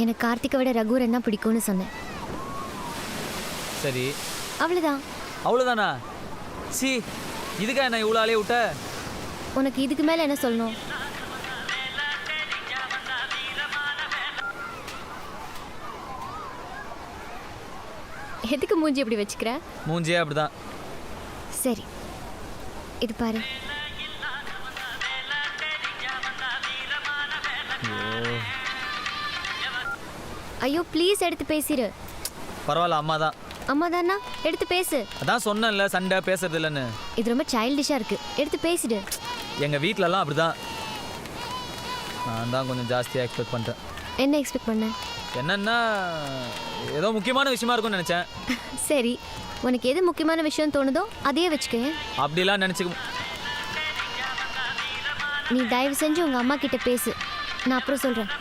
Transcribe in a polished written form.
எனக்கு கார்த்திகை விட ரகுவரன் தான் பிடிக்கும்னு சொன்னேன். சரி, அவ்வளோதான். அவ்வளோதானா? சி, இதுக்கா என்ன இவ்வளோ ஆளே விட்ட? உனக்கு இதுக்கு மேலே என்ன சொல்லணும்? எதுக்கு மூஞ்சி எப்படி வச்சுக்கிற? மூஞ்சியே அப்படிதான். சரி, இது பாரு. ஐயோ ப்ளீஸ் எடுத்து பேசிடு. பரவாயில்ல, அம்மா தான். அம்மா தானா? எடுத்து பேசு. அதான் சொன்னேன்ல சண்டை பேசுறது இல்லைன்னு. இது ரொம்ப சைல்டிஷாக இருக்கு. எடுத்து பேசிடு. எங்கள் வீட்டிலலாம் அப்படிதான். நான் தான் கொஞ்சம் ஜாஸ்தியாக எக்ஸ்பெக்ட் பண்ணிட்டேன். என்ன எக்ஸ்பெக்ட் பண்ண? என்னன்னா ஏதோ முக்கியமான விஷயமா இருக்கும்னு நினச்சேன். சரி, உனக்கு எது முக்கியமான விஷயம் தோணுதோ அதையே வச்சுக்க. அப்படிலாம் நினச்சிக்க. நீ தயவு செஞ்சு உங்கள் அம்மா கிட்ட பேசு. நான் அப்புறம் சொல்கிறேன்.